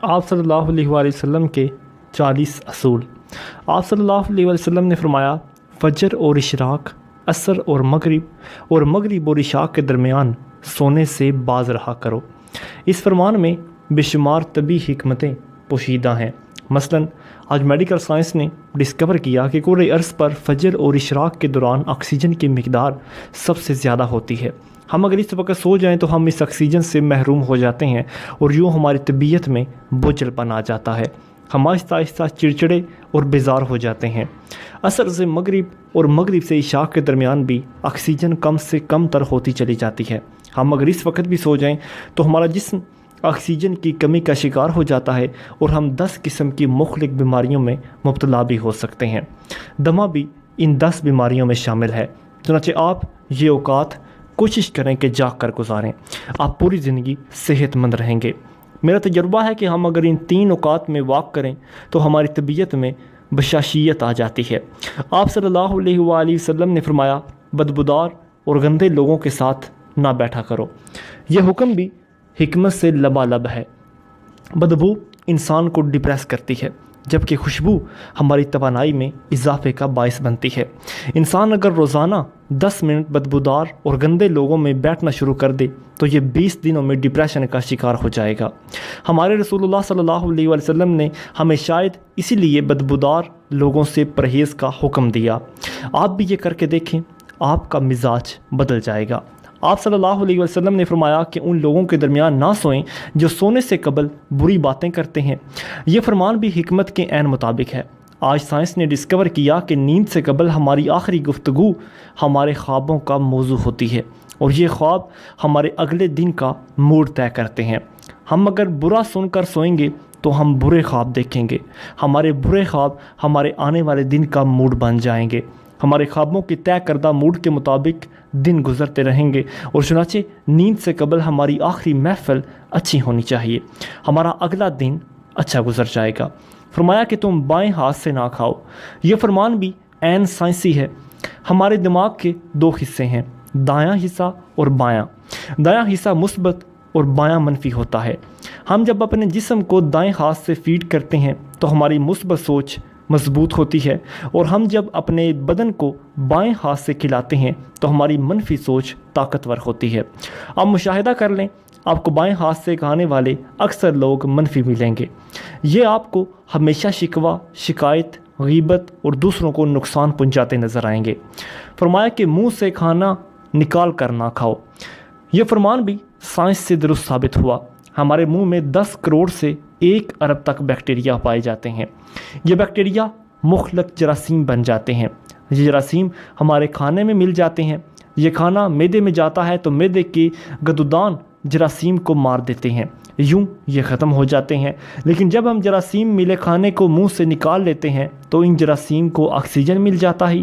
آپ صلی اللہ علیہ وآلہ وسلم کے 40 اصول۔ آپ صلی اللہ علیہ وآلہ وسلم نے فرمایا، فجر اور اشراق، عصر اور مغرب اور عشاء کے درمیان سونے سے باز رہا کرو۔ اس فرمان میں بے شمار طبی حکمتیں پوشیدہ ہیں۔ مثلا آج میڈیکل سائنس نے ڈسکور کیا کہ کرۂ ارض پر فجر اور اشراق کے دوران آکسیجن کی مقدار سب سے زیادہ ہوتی ہے۔ ہم اگر اس وقت سو جائیں تو ہم اس آکسیجن سے محروم ہو جاتے ہیں اور یوں ہماری طبیعت میں بوجھل پن آ جاتا ہے۔ ہم آہستہ آہستہ چڑچڑے اور بیزار ہو جاتے ہیں۔ عصر سے مغرب اور مغرب سے عشاء کے درمیان بھی آکسیجن کم سے کم تر ہوتی چلی جاتی ہے۔ ہم اگر اس وقت بھی سو جائیں تو ہمارا جسم آکسیجن کی کمی کا شکار ہو جاتا ہے اور ہم 10 قسم کی مختلف بیماریوں میں مبتلا بھی ہو سکتے ہیں۔ دمہ بھی ان 10 بیماریوں میں شامل ہے۔ چنانچہ آپ یہ اوقات کوشش کریں کہ جاگ کر گزاریں، آپ پوری زندگی صحت مند رہیں گے۔ میرا تجربہ ہے کہ ہم اگر ان 3 اوقات میں واک کریں تو ہماری طبیعت میں بشاشیت آ جاتی ہے۔ آپ صلی اللہ علیہ وآلہ وسلم نے فرمایا، بدبودار اور گندے لوگوں کے ساتھ نہ بیٹھا کرو۔ یہ حکم بھی حکمت سے لبالب ہے۔ بدبو انسان کو ڈپریس کرتی ہے، جبکہ خوشبو ہماری توانائی میں اضافے کا باعث بنتی ہے۔ انسان اگر روزانہ 10 منٹ بدبودار اور گندے لوگوں میں بیٹھنا شروع کر دے تو یہ 20 دنوں میں ڈپریشن کا شکار ہو جائے گا۔ ہمارے رسول اللہ صلی اللہ علیہ وآلہ وسلم نے ہمیں شاید اسی لیے بدبودار لوگوں سے پرہیز کا حکم دیا۔ آپ بھی یہ کر کے دیکھیں، آپ کا مزاج بدل جائے گا۔ آپ صلی اللہ علیہ وسلم نے فرمایا کہ ان لوگوں کے درمیان نہ سوئیں جو سونے سے قبل بری باتیں کرتے ہیں۔ یہ فرمان بھی حکمت کے عین مطابق ہے۔ آج سائنس نے ڈسکور کیا کہ نیند سے قبل ہماری آخری گفتگو ہمارے خوابوں کا موضوع ہوتی ہے اور یہ خواب ہمارے اگلے دن کا موڈ طے کرتے ہیں۔ ہم اگر برا سن کر سوئیں گے تو ہم برے خواب دیکھیں گے۔ ہمارے برے خواب ہمارے آنے والے دن کا موڈ بن جائیں گے۔ ہمارے خوابوں کی طے کردہ موڈ کے مطابق دن گزرتے رہیں گے اور چنانچہ نیند سے قبل ہماری آخری محفل اچھی ہونی چاہیے، ہمارا اگلا دن اچھا گزر جائے گا۔ فرمایا کہ تم بائیں ہاتھ سے نہ کھاؤ۔ یہ فرمان بھی عین سائنسی ہے۔ ہمارے دماغ کے 2 حصے ہیں، دایاں حصہ اور بایاں۔ دایاں حصہ مثبت اور بایاں منفی ہوتا ہے۔ ہم جب اپنے جسم کو دائیں ہاتھ سے فیڈ کرتے ہیں تو ہماری مثبت سوچ مضبوط ہوتی ہے اور ہم جب اپنے بدن کو بائیں ہاتھ سے کھلاتے ہیں تو ہماری منفی سوچ طاقتور ہوتی ہے۔ آپ مشاہدہ کر لیں، آپ کو بائیں ہاتھ سے کھانے والے اکثر لوگ منفی ملیں گے۔ یہ آپ کو ہمیشہ شکوہ، شکایت، غیبت اور دوسروں کو نقصان پہنچاتے نظر آئیں گے۔ فرمایا کہ منہ سے کھانا نکال کر نہ کھاؤ۔ یہ فرمان بھی سائنس سے درست ثابت ہوا۔ ہمارے منہ میں 10 کروڑ سے 1 ارب تک بیکٹیریا پائے جاتے ہیں۔ یہ بیکٹیریا مختلف جراثیم بن جاتے ہیں۔ یہ جراثیم ہمارے کھانے میں مل جاتے ہیں۔ یہ کھانا معدے میں جاتا ہے تو معدے کے گدودان جراثیم کو مار دیتے ہیں، یوں یہ ختم ہو جاتے ہیں۔ لیکن جب ہم جراثیم ملے کھانے کو منہ سے نکال لیتے ہیں تو ان جراثیم کو آکسیجن مل جاتا ہے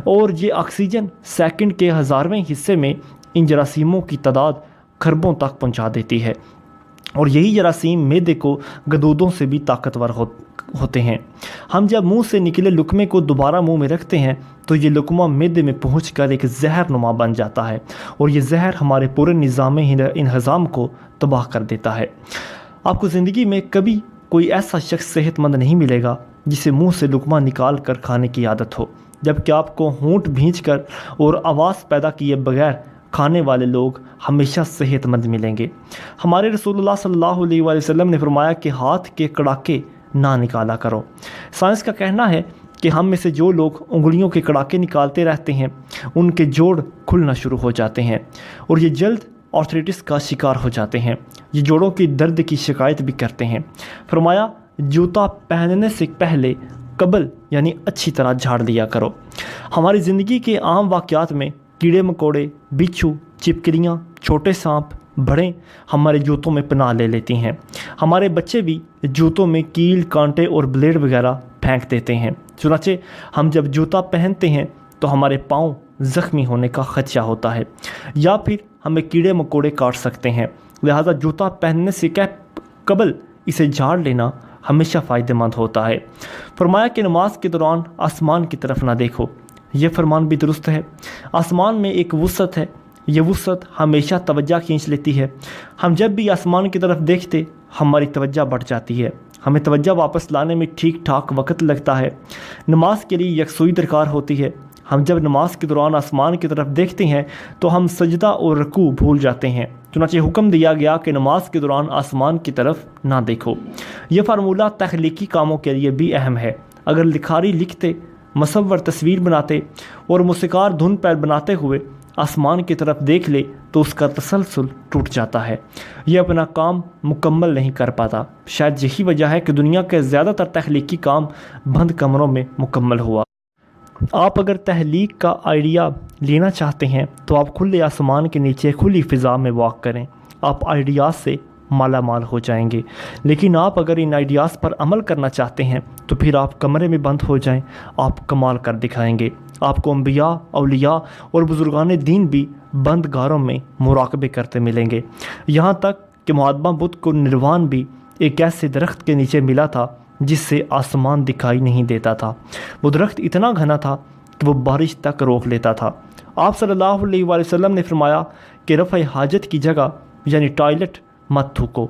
اور یہ آکسیجن سیکنڈ کے 1000ویں حصے میں ان جراثیموں کی تعداد خربوں تک پہنچا دیتی ہے اور یہی جراثیم معدے کو گدودوں سے بھی طاقتور ہوتے ہیں۔ ہم جب منہ سے نکلے لقمے کو دوبارہ منہ میں رکھتے ہیں تو یہ لقمہ معدے میں پہنچ کر ایک زہر نما بن جاتا ہے اور یہ زہر ہمارے پورے نظام انہضام کو تباہ کر دیتا ہے۔ آپ کو زندگی میں کبھی کوئی ایسا شخص صحت مند نہیں ملے گا جسے منہ سے لقمہ نکال کر کھانے کی عادت ہو، جبکہ آپ کو ہونٹ بھینچ کر اور آواز پیدا کیے بغیر کھانے والے لوگ ہمیشہ صحت مند ملیں گے۔ ہمارے رسول اللہ صلی اللہ علیہ وآلہ وسلم نے فرمایا کہ ہاتھ کے کڑاکے نہ نکالا کرو۔ سائنس کا کہنا ہے کہ ہم میں سے جو لوگ انگلیوں کے کڑاکے نکالتے رہتے ہیں ان کے جوڑ کھلنا شروع ہو جاتے ہیں اور یہ جلد آرتھرائٹس کا شکار ہو جاتے ہیں۔ یہ جوڑوں کی درد کی شکایت بھی کرتے ہیں۔ فرمایا جوتا پہننے سے پہلے قبل یعنی اچھی طرح جھاڑ لیا کرو۔ ہماری زندگی کے عام واقعات میں کیڑے مکوڑے، بچھو، چپکلیاں، چھوٹے سانپ، بھڑیں ہمارے جوتوں میں پناہ لے لیتی ہیں۔ ہمارے بچے بھی جوتوں میں کیل، کانٹے اور بلیڈ وغیرہ پھینک دیتے ہیں۔ چنانچہ ہم جب جوتا پہنتے ہیں تو ہمارے پاؤں زخمی ہونے کا خدشہ ہوتا ہے یا پھر ہمیں کیڑے مکوڑے کاٹ سکتے ہیں، لہٰذا جوتا پہننے سے قبل اسے جھاڑ لینا ہمیشہ فائدہ مند ہوتا ہے۔ فرمایا کہ نماز کے دوران آسمان کی طرف نہ دیکھو۔ یہ فرمان بھی درست ہے۔ آسمان میں ایک وسعت ہے، یہ وسعت ہمیشہ توجہ کھینچ لیتی ہے۔ ہم جب بھی آسمان کی طرف دیکھتے ہماری توجہ بڑھ جاتی ہے، ہمیں توجہ واپس لانے میں ٹھیک ٹھاک وقت لگتا ہے۔ نماز کے لیے یکسوئی درکار ہوتی ہے۔ ہم جب نماز کے دوران آسمان کی طرف دیکھتے ہیں تو ہم سجدہ اور رکوع بھول جاتے ہیں، چنانچہ حکم دیا گیا کہ نماز کے دوران آسمان کی طرف نہ دیکھو۔ یہ فارمولہ تخلیقی کاموں کے لیے بھی اہم ہے۔ اگر لکھاری لکھتے، مصور تصویر بناتے اور موسیقار دھن پر بناتے ہوئے آسمان کی طرف دیکھ لے تو اس کا تسلسل ٹوٹ جاتا ہے، یہ اپنا کام مکمل نہیں کر پاتا۔ شاید یہی وجہ ہے کہ دنیا کے زیادہ تر تخلیقی کام بند کمروں میں مکمل ہوا۔ آپ اگر تخلیق کا آئیڈیا لینا چاہتے ہیں تو آپ کھلے آسمان کے نیچے کھلی فضا میں واک کریں، آپ آئیڈیاز سے مالا مال ہو جائیں گے۔ لیکن آپ اگر ان آئیڈیاز پر عمل کرنا چاہتے ہیں تو پھر آپ کمرے میں بند ہو جائیں، آپ کمال کر دکھائیں گے۔ آپ کو انبیاء، اولیاء اور بزرگان دین بھی بند گاروں میں مراقبے کرتے ملیں گے، یہاں تک کہ مہاتما بدھ کو نروان بھی ایک ایسے درخت کے نیچے ملا تھا جس سے آسمان دکھائی نہیں دیتا تھا۔ وہ درخت اتنا گھنا تھا کہ وہ بارش تک روک لیتا تھا۔ آپ صلی اللہ علیہ وآلہ وسلم نے فرمایا کہ رفع حاجت کی جگہ یعنی ٹوائلٹ مت تھوکو۔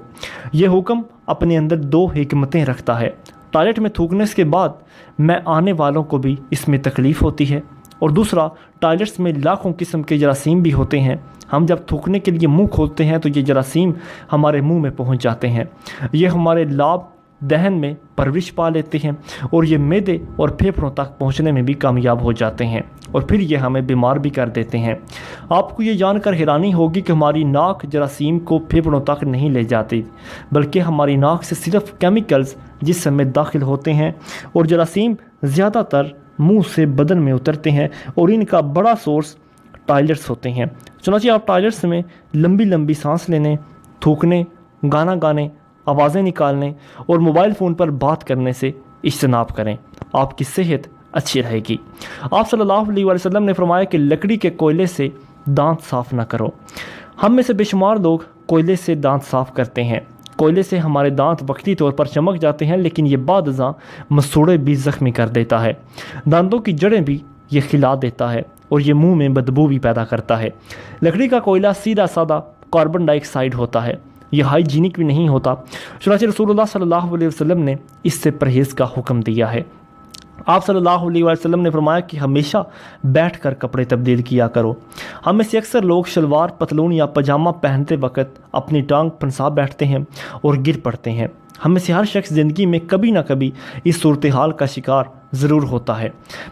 یہ حکم اپنے اندر دو حکمتیں رکھتا ہے۔ ٹوائلٹ میں تھوکنے کے بعد میں آنے والوں کو بھی اس میں تکلیف ہوتی ہے، اور دوسرا ٹوائلٹس میں لاکھوں قسم کے جراثیم بھی ہوتے ہیں۔ ہم جب تھوکنے کے لیے منہ کھولتے ہیں تو یہ جراثیم ہمارے منہ میں پہنچ جاتے ہیں، یہ ہمارے لاب دہن میں پرورش پا لیتے ہیں اور یہ معدے اور پھیپھڑوں تک پہنچنے میں بھی کامیاب ہو جاتے ہیں، اور پھر یہ ہمیں بیمار بھی کر دیتے ہیں۔ آپ کو یہ جان کر حیرانی ہوگی کہ ہماری ناک جراثیم کو پھیپھڑوں تک نہیں لے جاتی، بلکہ ہماری ناک سے صرف کیمیکلز جسم میں داخل ہوتے ہیں، اور جراثیم زیادہ تر منہ سے بدن میں اترتے ہیں، اور ان کا بڑا سورس ٹوائلٹس ہوتے ہیں۔ چنانچہ آپ ٹوائلٹس میں لمبی لمبی سانس لینے، تھوکنے، گانا گانے، آوازیں نکالنے اور موبائل فون پر بات کرنے سے اجتناب کریں، آپ کی صحت اچھی رہے گی۔ آپ صلی اللہ علیہ وآلہ وسلم نے فرمایا کہ لکڑی کے کوئلے سے دانت صاف نہ کرو۔ ہم میں سے بے شمار لوگ کوئلے سے دانت صاف کرتے ہیں۔ کوئلے سے ہمارے دانت وقتی طور پر چمک جاتے ہیں، لیکن یہ بعد ازاں مسوڑے بھی زخمی کر دیتا ہے، دانتوں کی جڑیں بھی یہ کھلا دیتا ہے، اور یہ منہ میں بدبو بھی پیدا کرتا ہے۔ لکڑی کا کوئلہ سیدھا سادہ کاربن ڈائی آکسائڈ ہوتا ہے، یہ ہائیجینک بھی نہیں ہوتا، چنانچہ رسول اللہ صلی اللہ علیہ وسلم نے اس سے پرہیز کا حکم دیا ہے۔ آپ صلی اللہ علیہ وسلم نے فرمایا کہ ہمیشہ بیٹھ کر کپڑے تبدیل کیا کرو۔ ہم میں سے اکثر لوگ شلوار، پتلون یا پاجامہ پہنتے وقت اپنی ٹانگ پھنسا بیٹھتے ہیں اور گر پڑتے ہیں۔ ہم میں سے ہر شخص زندگی میں کبھی نہ کبھی اس صورتحال کا شکار ضرور ہوتا ہے،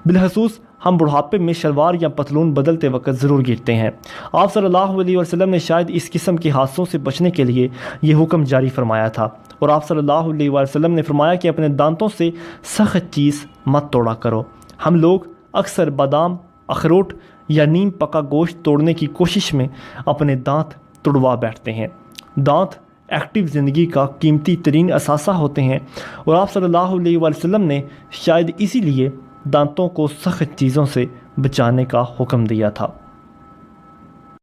بالخصوص ہم بڑھاپے میں شلوار یا پتلون بدلتے وقت ضرور گرتے ہیں۔ آپ صلی اللہ علیہ وسلم نے شاید اس قسم کے حادثوں سے بچنے کے لیے یہ حکم جاری فرمایا تھا، اور آپ صلی اللہ علیہ وسلم نے فرمایا کہ اپنے دانتوں سے سخت چیز مت توڑا کرو۔ ہم لوگ اکثر بادام، اخروٹ یا نیم پکا گوشت توڑنے کی کوشش میں اپنے دانت توڑوا بیٹھتے ہیں۔ دانت ایکٹیو زندگی کا قیمتی ترین اثاثہ ہوتے ہیں، اور آپ صلی اللہ علیہ وسلم نے شاید اسی لیے دانتوں کو سخت چیزوں سے بچانے کا حکم دیا تھا۔